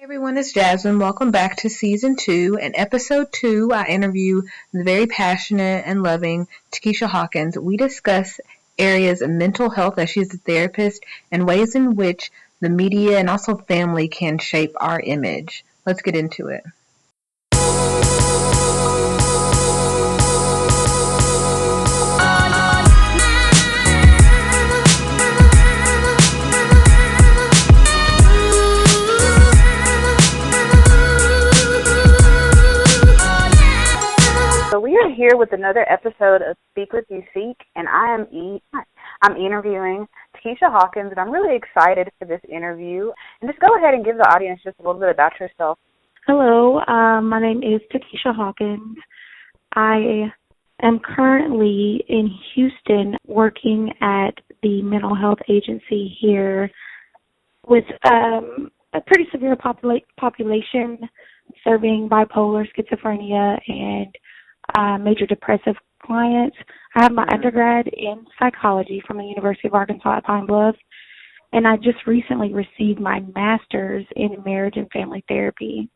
Everyone, it's Jasmine. Welcome back to Season 2. In Episode 2, I interview the very passionate and loving Keisha Hawkins. We discuss areas of mental health as she's a therapist and ways in which the media and also family can shape our image. Let's get into it. So we are here with another episode of Speak With You Seek, and I'm interviewing Keisha Hawkins, and I'm really excited for this interview. And just go ahead and give the audience just a little bit about yourself. Hello, my name is Keisha Hawkins. I am currently in Houston working at the mental health agency here with a pretty severe population serving bipolar, schizophrenia, and major depressive clients. I have my undergrad in psychology from the University of Arkansas at Pine Bluff, and I just recently received my master's in marriage and family therapy.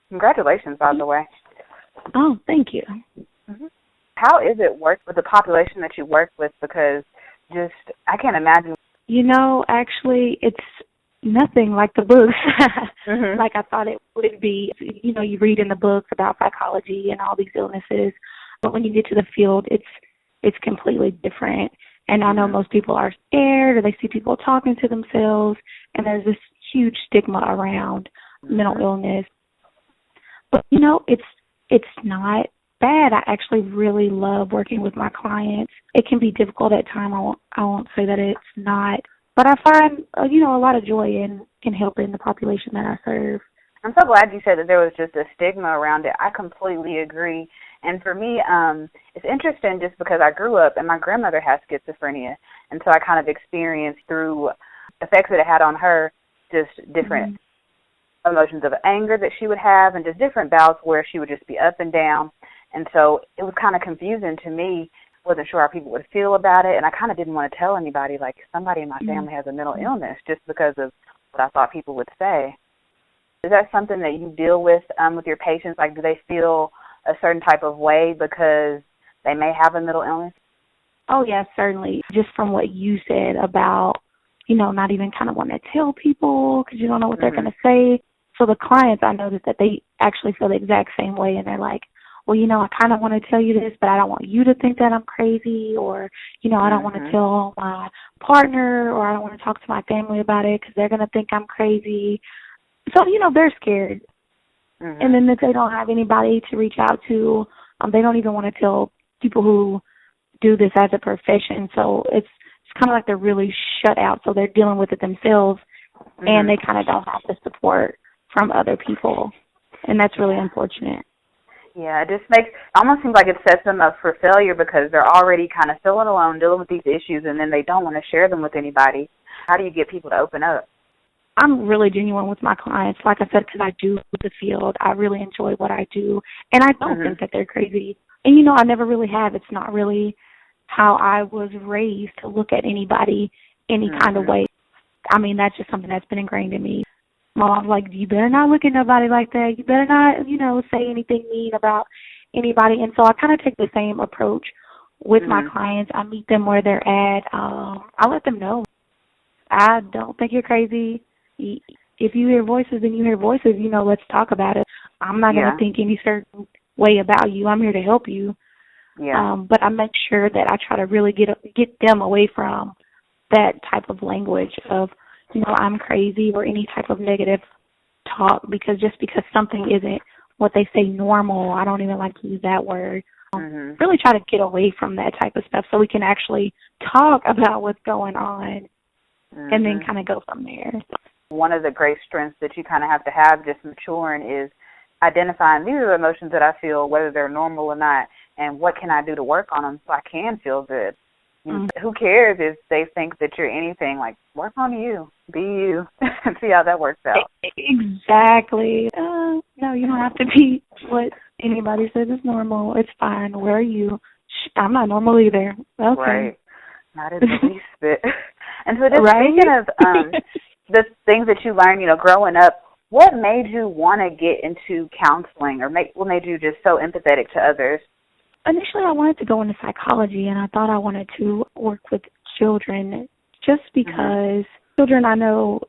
Congratulations, by the way. Oh, thank you. Mm-hmm. How is it work with the population that you work with? Because I can't imagine. Actually, it's nothing like the books, mm-hmm. like I thought it would be. You read in the books about psychology and all these illnesses, but when you get to the field, it's completely different. And I know most people are scared, or they see people talking to themselves, and there's this huge stigma around mental illness. But it's not bad. I actually really love working with my clients. It can be difficult at times. I won't say that it's not. But I find, a lot of joy in helping the population that I serve. I'm so glad you said that there was just a stigma around it. I completely agree. And for me, it's interesting just because I grew up and my grandmother has schizophrenia. And so I kind of experienced through effects that it had on her, just different emotions of anger that she would have and just different bouts where she would just be up and down. And so it was kind of confusing to me. Wasn't sure how people would feel about it, and I kind of didn't want to tell anybody, like somebody in my family has a mental illness, just because of what I thought people would say. Is that something that you deal with your patients? Like, do they feel a certain type of way because they may have a mental illness? Oh, yes, certainly. Just from what you said about, not even kind of wanting to tell people because you don't know what they're going to say. So the clients, I noticed that they actually feel the exact same way, and they're like, well, I kind of want to tell you this, but I don't want you to think that I'm crazy, or, I don't want to tell my partner, or I don't want to talk to my family about it because they're going to think I'm crazy. So, they're scared. And then if they don't have anybody to reach out to, they don't even want to tell people who do this as a profession. So it's kind of like they're really shut out. So they're dealing with it themselves, and they kind of don't have the support from other people. And that's really unfortunate. Yeah, it almost seems like it sets them up for failure because they're already kind of feeling alone, dealing with these issues, and then they don't want to share them with anybody. How do you get people to open up? I'm really genuine with my clients, like I said, because I do the field. I really enjoy what I do, and I don't think that they're crazy. And, I never really have. It's not really how I was raised to look at anybody any kind of way. I mean, that's just something that's been ingrained in me. My mom's like, you better not look at nobody like that. You better not, say anything mean about anybody. And so I kind of take the same approach with my clients. I meet them where they're at. I let them know. I don't think you're crazy. If you hear voices, then you hear voices. Let's talk about it. I'm not going to think any certain way about you. I'm here to help you. Yeah. But I make sure that I try to really get them away from that type of language of, I'm crazy or any type of negative talk, because something isn't what they say normal, I don't even like to use that word. Really try to get away from that type of stuff so we can actually talk about what's going on and then kind of go from there. One of the great strengths that you kind of have to have just maturing is identifying these are the emotions that I feel, whether they're normal or not, and what can I do to work on them so I can feel good. Who cares if they think that you're anything? Like, work on you, be you, and see how that works out. Exactly. No, you don't have to be what anybody says is normal. It's fine. Where are you? I'm not normal either. Okay. Right. Not in the least bit. And so just speaking of the things that you learned, growing up what made you want to get into counseling, or what made you just so empathetic to others? Initially, I wanted to go into psychology, and I thought I wanted to work with children just because children, I know,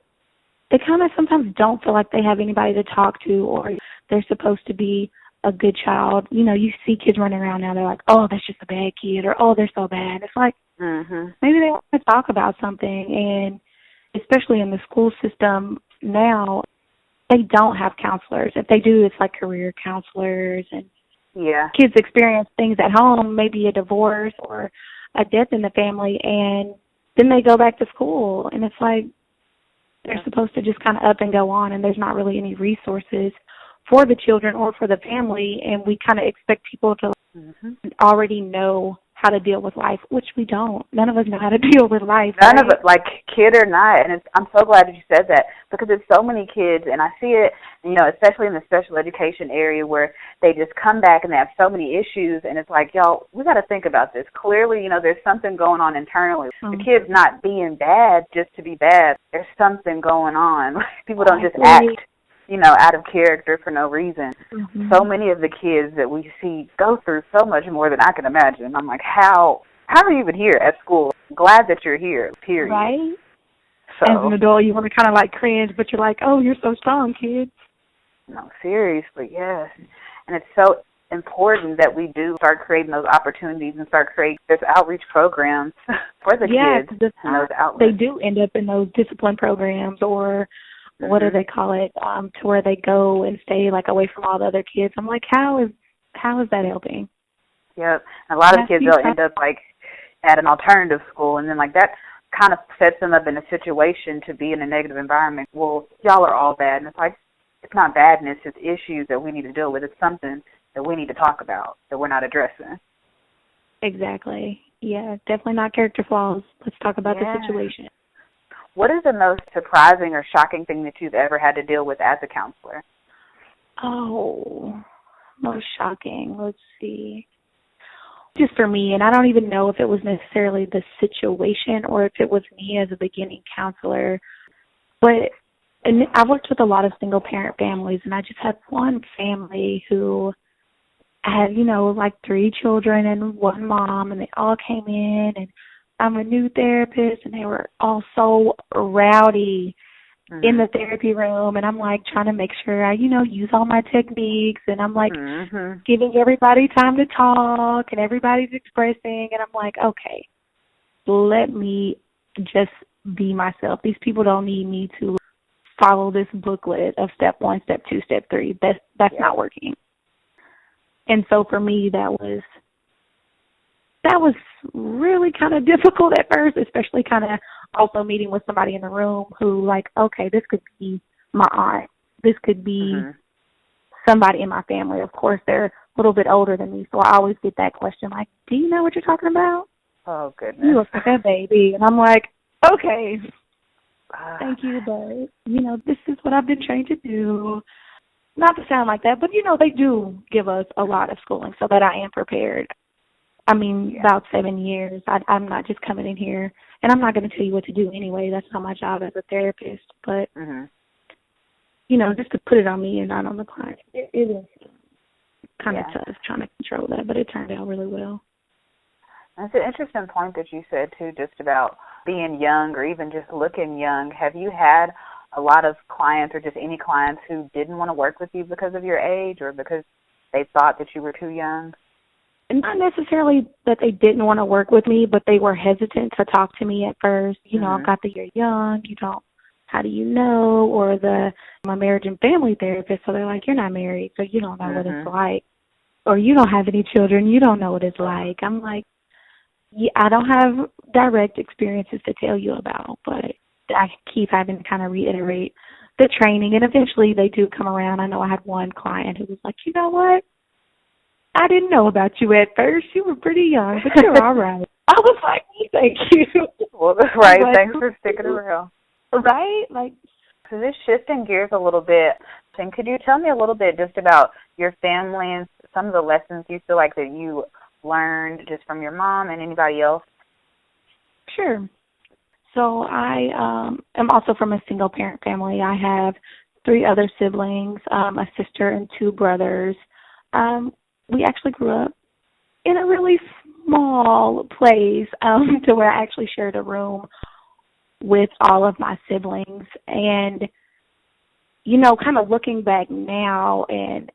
they kind of sometimes don't feel like they have anybody to talk to, or they're supposed to be a good child. You know, you see kids running around now, they're like, oh, that's just a bad kid, or oh, they're so bad. It's like, maybe they want to talk about something, and especially in the school system now, they don't have counselors. If they do, it's like career counselors, and kids experience things at home, maybe a divorce or a death in the family, and then they go back to school, and it's like they're supposed to just kind of up and go on, and there's not really any resources for the children or for the family, and we kind of expect people to already know how to deal with life, which we don't. None of us know how to deal with life. None of it, like kid or not. And I'm so glad that you said that, because it's so many kids, and I see it, you know, especially in the special education area, where they just come back and they have so many issues, and it's like, y'all, we got to think about this. Clearly, you know, there's something going on internally. The kid's not being bad just to be bad. There's something going on. People don't just act, you know, out of character for no reason. So many of the kids that we see go through so much more than I can imagine. I'm like, how are you even here at school? Glad that you're here, period. Right? So, as an adult, you want to kind of like cringe, but you're like, oh, you're so strong, kid. No, seriously, yes. And it's so important that we do start creating those opportunities and start creating those outreach programs for the kids. And those outlets. They do end up in those discipline programs, or what do they call it, to where they go and stay like away from all the other kids. I'm like, how is that helping? Yep. And a lot of kids, they'll end up like at an alternative school, and then like that kind of sets them up in a situation to be in a negative environment. Well, y'all are all bad. And it's like, it's not badness, it's issues that we need to deal with. It's something that we need to talk about that we're not addressing. Exactly. Yeah, definitely not character flaws. Let's talk about the situation. What is the most surprising or shocking thing that you've ever had to deal with as a counselor? Oh, most shocking. Let's see. Just for me, and I don't even know if it was necessarily the situation or if it was me as a beginning counselor, but I've worked with a lot of single-parent families, and I just had one family who had, you know, like 3 children and 1 mom, and they all came in, and I'm a new therapist, and they were all so rowdy in the therapy room, and I'm like trying to make sure I, you know, use all my techniques, and I'm like giving everybody time to talk, and everybody's expressing, and I'm like, okay, let me just be myself. These people don't need me to follow this booklet of step 1, step 2, step 3. That's not working. And so for me, that was really kind of difficult at first, especially kind of also meeting with somebody in the room who, like, okay, this could be my aunt. This could be somebody in my family. Of course, they're a little bit older than me, so I always get that question, like, do you know what you're talking about? Oh, goodness. You look like a baby. And I'm like, okay, thank you, but, you know, this is what I've been trained to do. Not to sound like that, but, you know, they do give us a lot of schooling so that I am prepared. I mean, about 7 years. I'm not just coming in here, and I'm not going to tell you what to do anyway. That's not my job as a therapist. But, you know, just to put it on me and not on the client, it is kind of tough trying to control that, but it turned out really well. That's an interesting point that you said, too, just about being young or even just looking young. Have you had a lot of clients or just any clients who didn't want to work with you because of your age or because they thought that you were too young? Not necessarily that they didn't want to work with me, but they were hesitant to talk to me at first. You know, I've got the you're young, you don't, how do you know? Or I'm a marriage and family therapist, so they're like, you're not married, so you don't know what it's like. Or you don't have any children, you don't know what it's like. I'm like, yeah, I don't have direct experiences to tell you about, but I keep having to kind of reiterate the training, and eventually they do come around. I know I had one client who was like, you know what? I didn't know about you at first. You were pretty young, but you're all right. I was like, thank you. Well, that's right. Like, thanks for sticking around. Right? Like, so just shifting gears a little bit, and could you tell me a little bit just about your family and some of the lessons you feel like that you learned just from your mom and anybody else? Sure. So I am also from a single-parent family. I have 3 other siblings, a sister and 2 brothers. We actually grew up in a really small place to where I actually shared a room with all of my siblings. And, you know, kind of looking back now and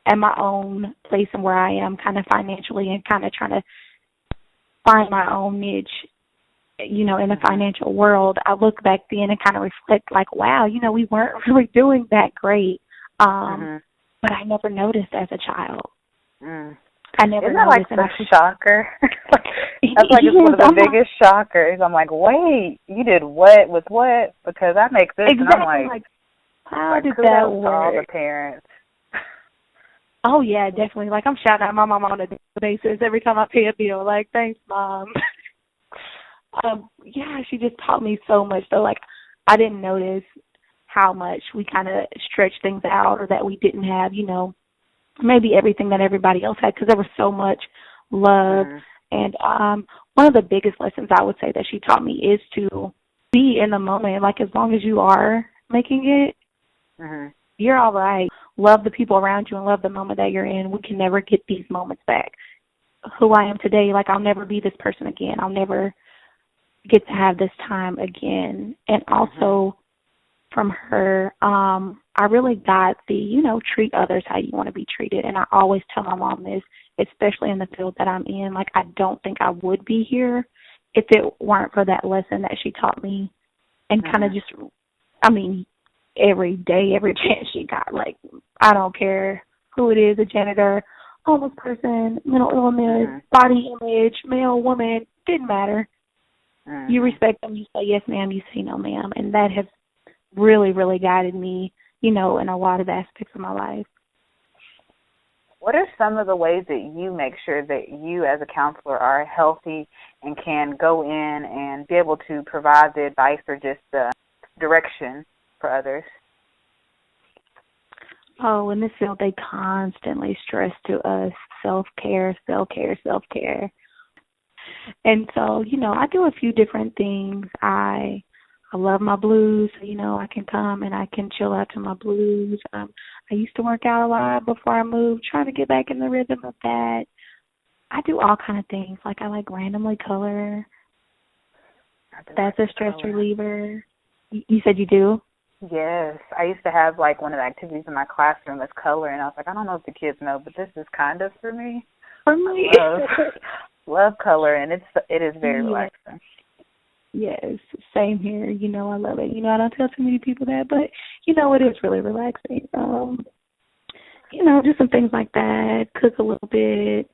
at my own place and where I am kind of financially and kind of trying to find my own niche, you know, in the financial world, I look back then and kind of reflect like, wow, you know, we weren't really doing that great. But I never noticed as a child. I never Isn't that noticed. like the shocker? That's like it's one of the biggest shockers. I'm like, wait, you did what with what? Because I make this, exactly. And I'm like how did that work? All the parents. Oh, yeah, definitely. Like, I'm shouting at my mom on a daily basis every time I pay a bill. Like, thanks, Mom. Yeah, she just taught me so much. So, like, I didn't notice how much we kind of stretched things out or that we didn't have, you know, maybe everything that everybody else had because there was so much love. And one of the biggest lessons I would say that she taught me is to be in the moment. Like, as long as you are making it, you're all right. Love the people around you and love the moment that you're in. We can never get these moments back. Who I am today, like, I'll never be this person again. I'll never get to have this time again. And also from her, I really got the, you know, treat others how you want to be treated. And I always tell my mom this, especially in the field that I'm in. Like, I don't think I would be here if it weren't for that lesson that she taught me. And kind of just, I mean, every day, every chance she got. Like, I don't care who it is, a janitor, homeless person, mental illness, body image, male, woman, didn't matter. You respect them, you say yes, ma'am, you say no, ma'am. And that has really, really guided me, you know, in a lot of aspects of my life. What are some of the ways that you make sure that you as a counselor are healthy and can go in and be able to provide the advice or just the direction for others? Oh, in this field, they constantly stress to us self-care, self-care, self-care. And so, you know, I do a few different things. I love my blues, so, you know, I can come and I can chill out to my blues. I used to work out a lot before I moved, trying to get back in the rhythm of that. I do all kind of things. Like, I like randomly color. That's a stress reliever. You said you do? Yes. I used to have, like, one of the activities in my classroom was color, and I was like, I don't know if the kids know, but this is kind of for me. For me. Love color, and it is very relaxing. Yes, same here. You know, I love it. You know, I don't tell too many people that, but, you know, it is really relaxing. You know, just some things like that, cook a little bit.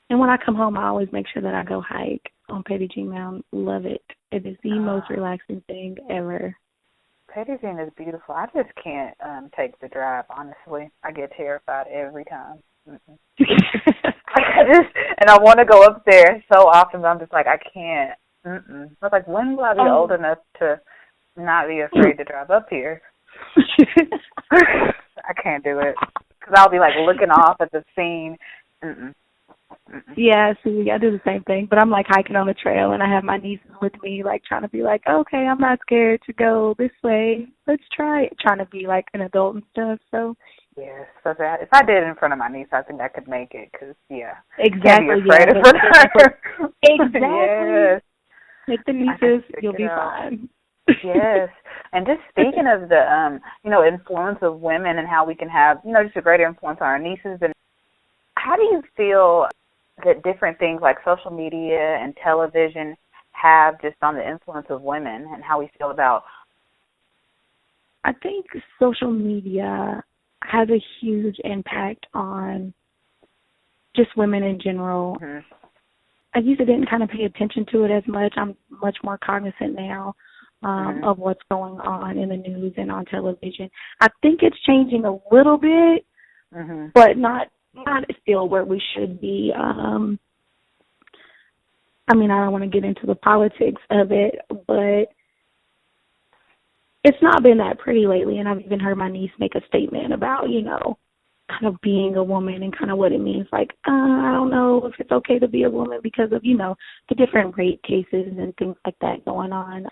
And when I come home, I always make sure that I go hike on Petty Jean Mountain. Love it. It is the most relaxing thing ever. Petty Jean is beautiful. I just can't take the drive, honestly. I get terrified every time. And I want to go up there so often, but I'm just like, I can't. I was like, when will I be old enough to not be afraid to drive up here? I can't do it. Because I'll be like looking off at the scene. Yeah, see, I do the same thing, but I'm like hiking on the trail and I have my nieces with me, like trying to be like, okay, I'm not scared to go this way. Let's try it. Trying to be like an adult and stuff, so. Yes, so that if I did it in front of my niece, I think I could make it, because, Exactly, can't be afraid of her. Exactly. Yes. With the nieces, you'll be fine. Yes. And just speaking of the, influence of women and how we can have, just a greater influence on our nieces, and how do you feel that different things like social media and television have just on the influence of women and how we feel about? I think social media has a huge impact on just women in general. I used to didn't kind of pay attention to it as much. I'm much more cognizant now of what's going on in the news and on television. I think it's changing a little bit, but not still where we should be. I mean, I don't want to get into the politics of it, but it's not been that pretty lately, and I've even heard my niece make a statement about, kind of being a woman and kind of what it means. Like, I don't know if it's okay to be a woman because of, the different rape cases and things like that going on.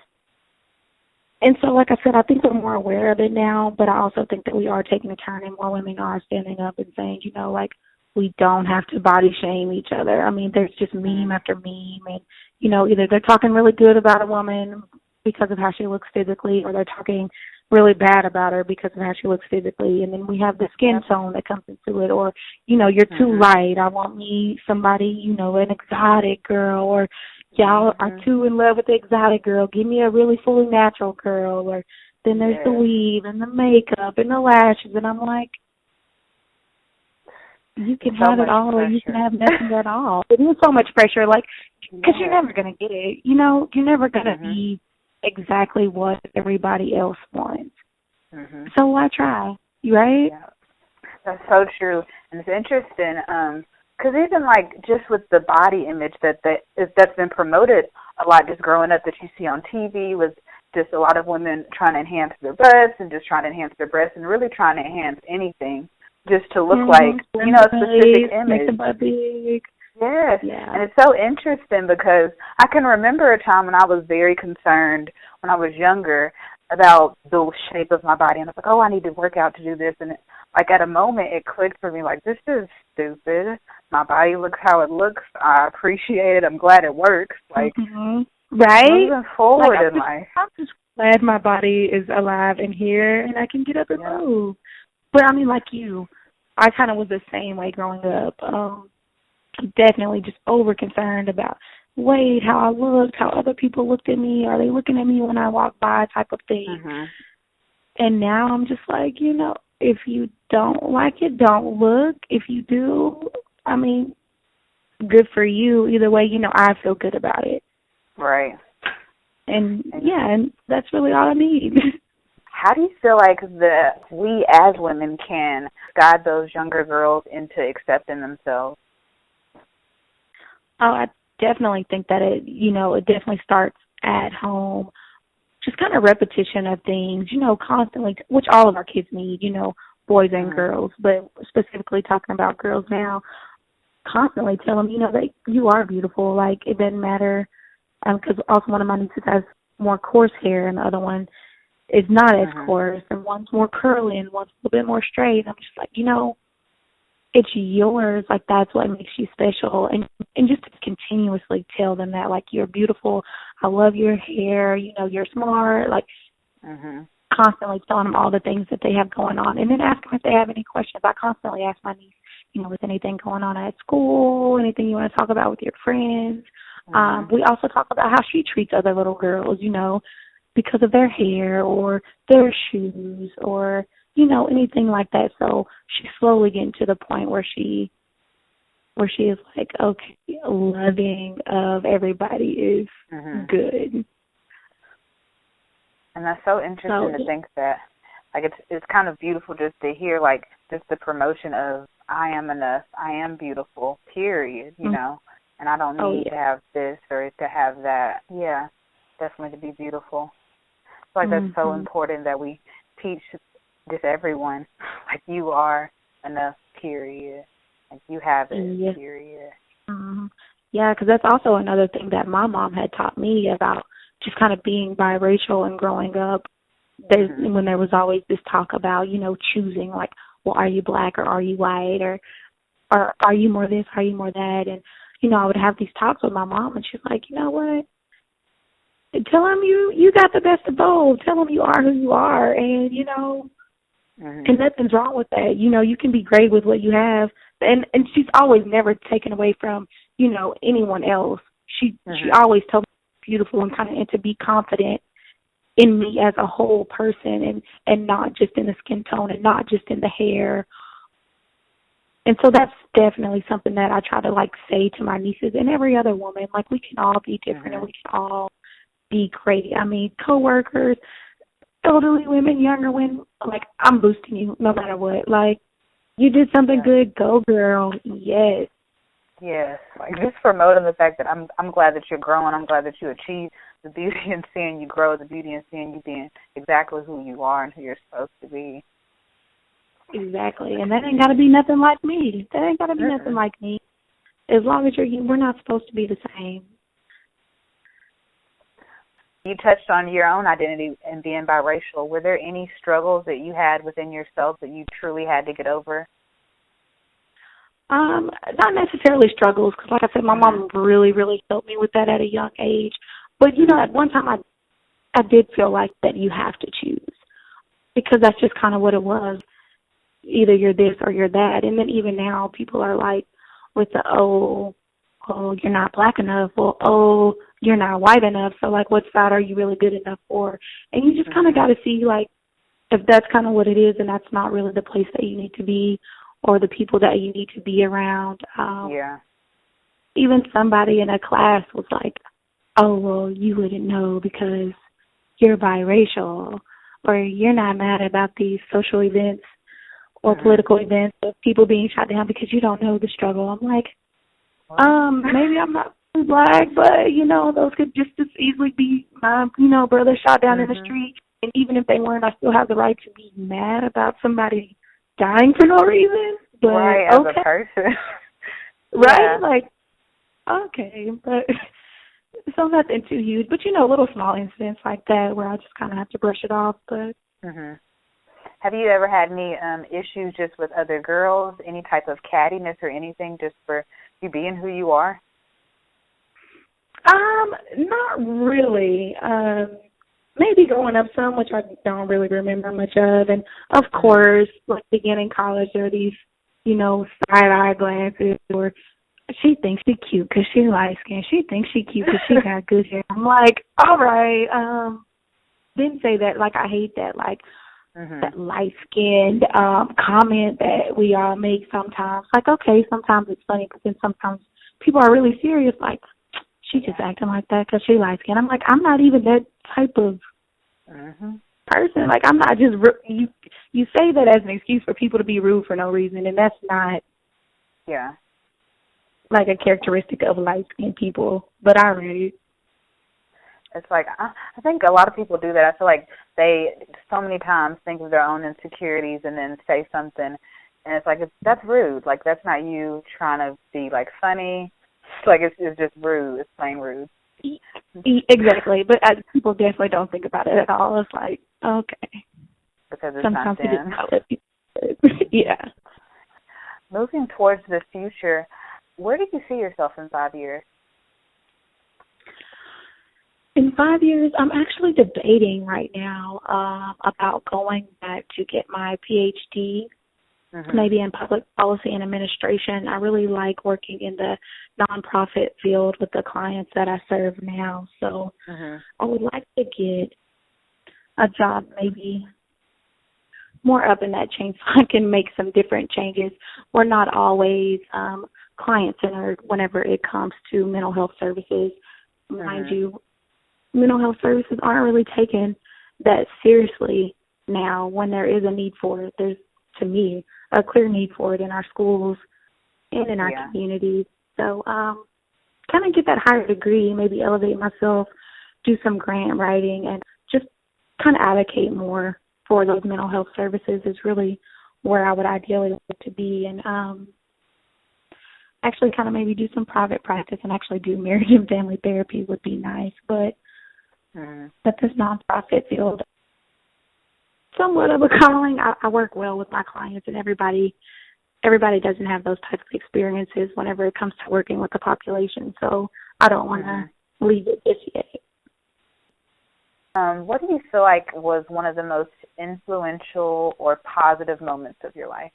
And so, like I said, I think we're more aware of it now, but I also think that we are taking a turn and more women are standing up and saying, you know, like, we don't have to body shame each other. I mean, there's just meme after meme, and, you know, either they're talking really good about a woman because of how she looks physically, or they're talking really bad about her because of how she looks physically. And then we have the skin tone that comes into it, or, you know, you're too light. I want me somebody, you know, an exotic girl, or y'all are too in love with the exotic girl. Give me a really fully natural girl. Or then there's the weave and the makeup and the lashes. And I'm like, you can have it all, or you can have nothing at all. It is so much pressure, like, because you're never going to get it. You know, you're never going to be exactly what everybody else wants. So why try? Right? Yeah. That's so true. And it's interesting, because even, like, just with the body image that's been promoted a lot just growing up that you see on TV, was just a lot of women trying to enhance their breasts and just trying to enhance their breasts and really trying to enhance anything just to look like, you know, a specific image. Make the butt big. Yes, yeah. And it's so interesting because I can remember a time when I was very concerned when I was younger about the shape of my body. And I was like, oh, I need to work out to do this. And like at a moment it clicked for me, like, this is stupid. My body looks how it looks. I appreciate it. I'm glad it works. Like, right? Moving forward in life. I'm just glad my body is alive and here and I can get up and move. But I mean, like you, I kind of was the same way growing up. Definitely just over concerned about weight, how I looked, how other people looked at me. Are they looking at me when I walk by, type of thing. And now I'm just like, you know, if you don't like it, don't look. If you do, I mean, good for you. Either way, you know, I feel good about it. Right. And yeah, and that's really all I need. How do you feel like we as women can guide those younger girls into accepting themselves? Oh, I definitely think that it definitely starts at home. Just kind of repetition of things, you know, constantly, which all of our kids need, you know, boys and girls, but specifically talking about girls now, constantly tell them, you know, that you are beautiful. Like, it doesn't matter, because also one of my nieces has more coarse hair and the other one is not as coarse, and one's more curly and one's a little bit more straight. I'm just like, you know, it's yours. Like, that's what makes you special. And just to continuously tell them that, like, you're beautiful. I love your hair. You know, you're smart. Like, constantly telling them all the things that they have going on. And then ask them if they have any questions. I constantly ask my niece, you know, with anything going on at school, anything you want to talk about with your friends. We also talk about how she treats other little girls, you know, because of their hair or their shoes or, you know, anything like that. So she's slowly getting to the point where she is like, okay, loving of everybody is good. And that's so interesting to think that, like, it's kind of beautiful just to hear, like, just the promotion of I am enough, I am beautiful, period, you know, and I don't need to have this or to have that. Yeah, definitely to be beautiful. I feel like that's so important that we teach just everyone, like, you are enough, period. Like, you have it, period. Yeah, because that's also another thing that my mom had taught me about just kind of being biracial and growing up. When there was always this talk about, you know, choosing, like, well, are you black or are you white, or are you more this, are you more that? And, you know, I would have these talks with my mom, and she's like, you know what? Tell them you got the best of both. Tell them you are who you are, and, you know, and nothing's wrong with that. You know, you can be great with what you have. And she's always never taken away from, you know, anyone else. She always told me beautiful and kind of and to be confident in me as a whole person, and not just in the skin tone and not just in the hair. And so that's definitely something that I try to, like, say to my nieces and every other woman. Like, we can all be different and we can all be great. I mean, coworkers, elderly women, younger women, like, I'm boosting you no matter what. Like, you did something good, go girl. Yes. Yes, like, just promoting the fact that I'm glad that you're growing. I'm glad that you achieve the beauty in seeing you grow, the beauty in seeing you being exactly who you are and who you're supposed to be. Exactly, and that ain't got to be nothing like me. That ain't got to be nothing like me. As long as we're not supposed to be the same. You touched on your own identity and being biracial. Were there any struggles that you had within yourself that you truly had to get over? Not necessarily struggles, because like I said, my mom really, really helped me with that at a young age. But, at one time I did feel like that you have to choose, because that's just kind of what it was. Either you're this or you're that. And then even now, people are like, with the, oh, you're not black enough, or, oh, you're not white enough, so, like, what side are you really good enough for? And you just kind of got to see, like, if that's kind of what it is and that's not really the place that you need to be or the people that you need to be around. Even somebody in a class was like, oh, well, you wouldn't know because you're biracial, or you're not mad about these social events or political events of people being shot down because you don't know the struggle. I'm like, maybe I'm not black, but, those could just as easily be my, brother shot down in the street. And even if they weren't, I still have the right to be mad about somebody dying for no reason. But, right, as a person. Right? Like, okay, but so nothing too huge. But, little small incidents like that where I just kind of have to brush it off. But have you ever had any issues just with other girls, any type of cattiness or anything just for you being who you are? Not really. Maybe growing up some, which I don't really remember much of. And, of course, like beginning college, there are these, side-eye glances or she thinks she's cute because she's light-skinned. She thinks she's cute because she got good hair. I'm like, all right. Didn't say that. Like, I hate that, like, that light-skinned comment that we all make sometimes. Like, okay, sometimes it's funny, but then sometimes people are really serious, like, she just acting like that because she light-skinned. I'm like, I'm not even that type of person. Like, I'm not just you say that as an excuse for people to be rude for no reason, and that's not like a characteristic of light-skinned people. But I really, it's like I think a lot of people do that. I feel like they so many times think of their own insecurities and then say something, and it's like that's rude. Like, that's not you trying to be like funny. It's like it's just rude. It's plain rude. Exactly, but people definitely don't think about it at all. It's like, okay, because it's sometimes not them. Yeah. Moving towards the future, where do you see yourself in 5 years? In 5 years, I'm actually debating right now about going back to get my PhD, maybe in public policy and administration. I really like working in the nonprofit field with the clients that I serve now. So I would like to get a job maybe more up in that chain so I can make some different changes. We're not always client-centered whenever it comes to mental health services. Mind you, mental health services aren't really taken that seriously now when there is a need for it. There's, to me, a clear need for it in our schools and in our communities. So kind of get that higher degree, maybe elevate myself, do some grant writing, and just kind of advocate more for those mental health services is really where I would ideally like to be. And actually kind of maybe do some private practice and actually do marriage and family therapy would be nice. But this nonprofit field, somewhat of a calling. I work well with my clients, and everybody doesn't have those types of experiences whenever it comes to working with the population. So I don't want to leave it just yet. What do you feel like was one of the most influential or positive moments of your life?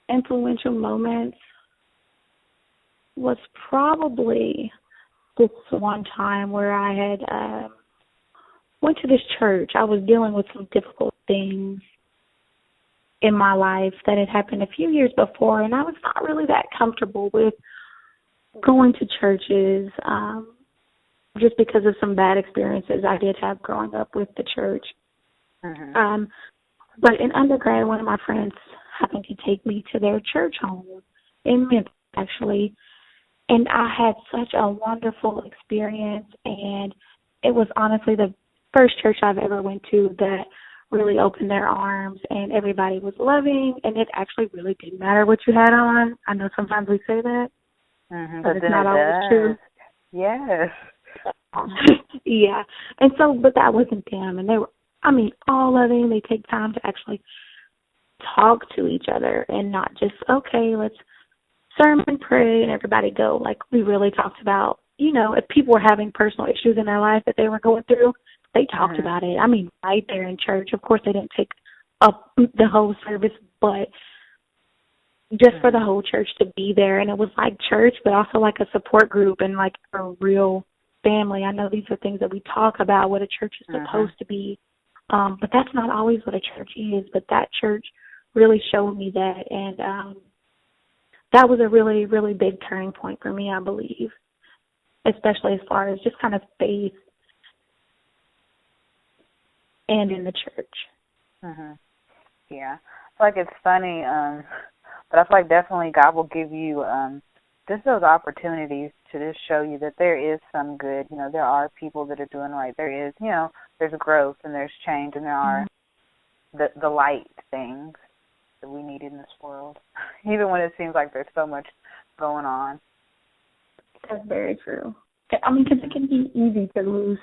Influential moments was probably this one time where I had went to this church. I was dealing with some difficult things in my life that had happened a few years before, and I was not really that comfortable with going to churches just because of some bad experiences I did have growing up with the church. But in undergrad, one of my friends happened to take me to their church home in Memphis, actually, and I had such a wonderful experience, and it was honestly the first church I've ever went to that really opened their arms, and everybody was loving, and it actually really didn't matter what you had on. I know sometimes we say that, But it's then not it always does. true. Yes. Yeah. And so, but that wasn't them, and they were, all loving. They take time to actually talk to each other and not just, okay, let's sermon, pray, and everybody go. Like, we really talked about, if people were having personal issues in their life that they were going through, they talked about it. Right there in church. Of course, they didn't take up the whole service, but just for the whole church to be there. And it was like church, but also like a support group and like a real family. I know these are things that we talk about, what a church is supposed to be. But that's not always what a church is. But that church really showed me that. And that was a really, really big turning point for me, I believe, especially as far as just kind of faith and in the church. Yeah. I feel like it's funny, but I feel like definitely God will give you just those opportunities to just show you that there is some good. There are people that are doing right. There is, there's growth and there's change, and there are the light things that we need in this world, even when it seems like there's so much going on. That's very true. Because it can be easy to lose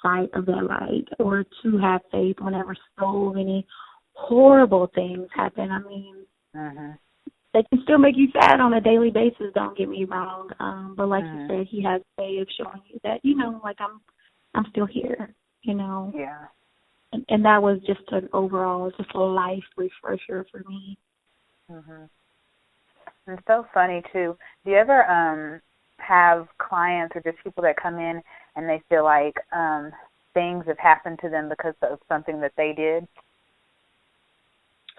sight of that light or to have faith whenever so many horrible things happen. They can still make you sad on a daily basis, don't get me wrong. But like you said, he has a way of showing you that, like I'm still here, Yeah. And that was just an overall, just a life refresher for me. It's so funny, too. Do you ever have clients or just people that come in and they feel like things have happened to them because of something that they did?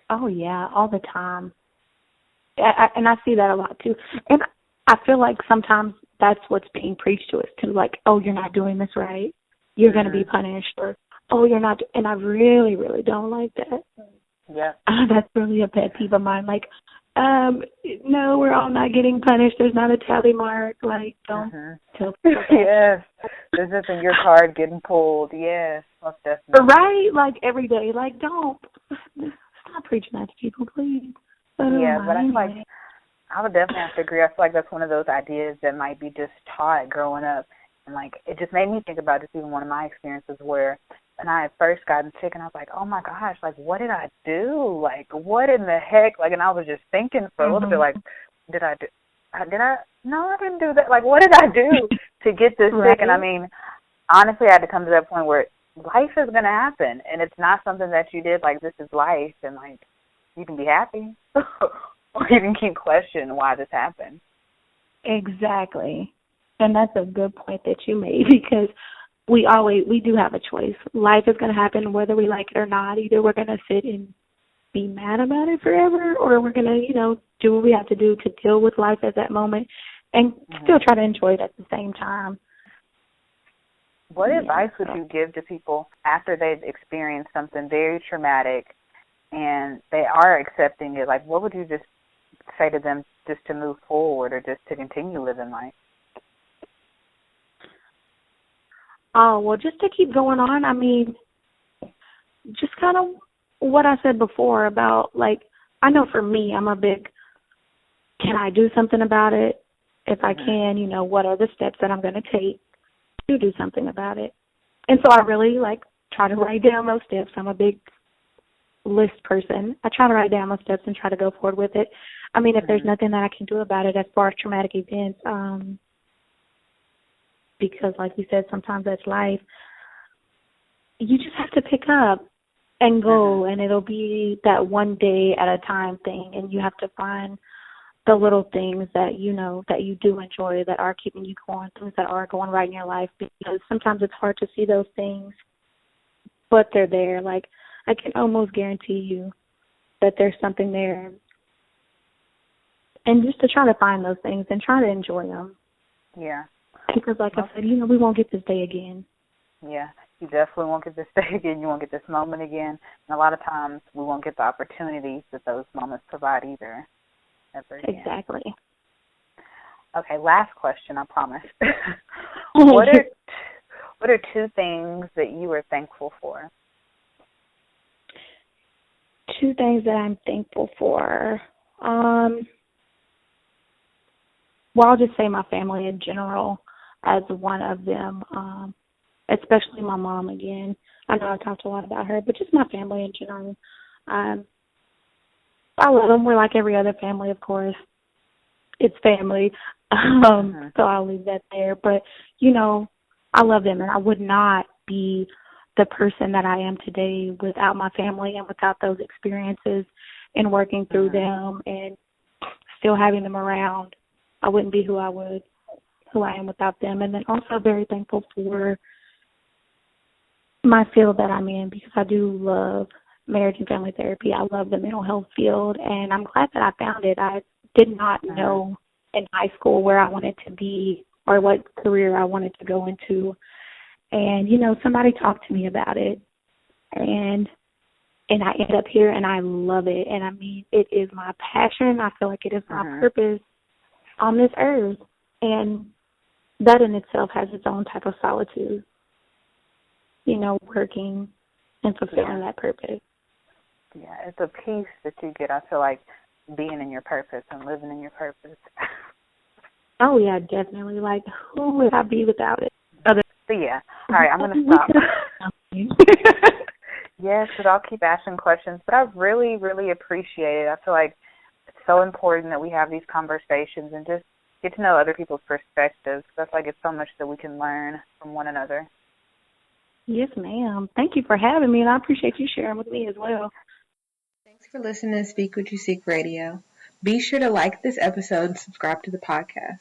Oh, yeah, all the time. And I see that a lot, too. And I feel like sometimes that's what's being preached to us, too. Like, oh, you're not doing this right. You're going to be punished. Or, oh, you're not. And I really, really don't like that. Yeah. That's really a pet peeve of mine. Like, no, we're all not getting punished. There's not a tally mark. Like, don't tell people that. Yes. This isn't your card getting pulled. Yes, most definitely. Right? Like, every day. Like, don't. Stop preaching that to people, please. But I feel like I would definitely have to agree. I feel like that's one of those ideas that might be just taught growing up. And, like, it just made me think about just even one of my experiences where when I had first gotten sick and I was like, oh, my gosh, like, what did I do? Like, what in the heck? Like, and I was just thinking for a little bit, like, no, I didn't do that. Like, what did I do to get this sick? And, honestly, I had to come to that point where life is going to happen. And it's not something that you did, like, this is life. And, like, you can be happy or you can keep questioning why this happened. Exactly. And that's a good point that you made, because we do have a choice. Life is going to happen whether we like it or not. Either we're going to sit and be mad about it forever, or we're going to, do what we have to do to deal with life at that moment and still try to enjoy it at the same time. What advice would you give to people after they've experienced something very traumatic and they are accepting it? Like, what would you just say to them just to move forward or just to continue living life? Oh, well, just to keep going on, just kind of what I said before about, like, I know for me, I'm a big, can I do something about it? If I can, what are the steps that I'm going to take to do something about it? And so I really, try to write down those steps. I'm a big list person. I try to write down those steps and try to go forward with it. If there's nothing that I can do about it as far as traumatic events, because like you said, sometimes that's life, you just have to pick up and go, and it'll be that one day at a time thing, and you have to find the little things that that you do enjoy, that are keeping you going, things that are going right in your life, because sometimes it's hard to see those things, but they're there. Like, I can almost guarantee you that there's something there. And just to try to find those things and try to enjoy them. Yeah. Because like I said, we won't get this day again. Yeah, you definitely won't get this day again. You won't get this moment again. And a lot of times we won't get the opportunities that those moments provide either. Ever again. Exactly. Okay, last question, I promise. What are two things that you are thankful for? 2 things that I'm thankful for. Well, I'll just say my family in general as one of them, especially my mom again. I know I've talked a lot about her, but just my family in general. I love them. We're like every other family, of course. It's family. So I'll leave that there. But, I love them, and I would not be the person that I am today without my family and without those experiences and working through them and still having them around. I wouldn't be who I am without them. And then also very thankful for my field that I'm in, because I do love marriage and family therapy. I love the mental health field, and I'm glad that I found it. I did not know in high school where I wanted to be or what career I wanted to go into. And, somebody talked to me about it, and I ended up here, and I love it. And, I mean, it is my passion. I feel like it is my purpose on this earth. And that in itself has its own type of solitude, working and fulfilling that purpose. Yeah, it's a peace that you get, I feel like, being in your purpose and living in your purpose. Oh, yeah, definitely. Like, who would I be without it? So, yeah. All right, I'm going to stop. Yes, but I'll keep asking questions. But I really, really appreciate it. I feel like it's so important that we have these conversations and just get to know other people's perspectives. I feel like it's so much that we can learn from one another. Yes, ma'am. Thank you for having me, and I appreciate you sharing with me as well. Thanks for listening to Speak What You Seek Radio. Be sure to like this episode and subscribe to the podcast.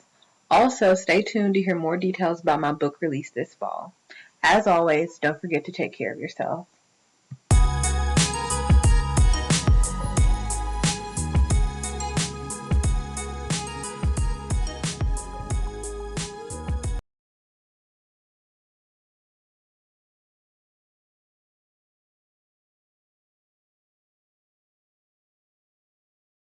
Also, stay tuned to hear more details about my book release this fall. As always, don't forget to take care of yourself.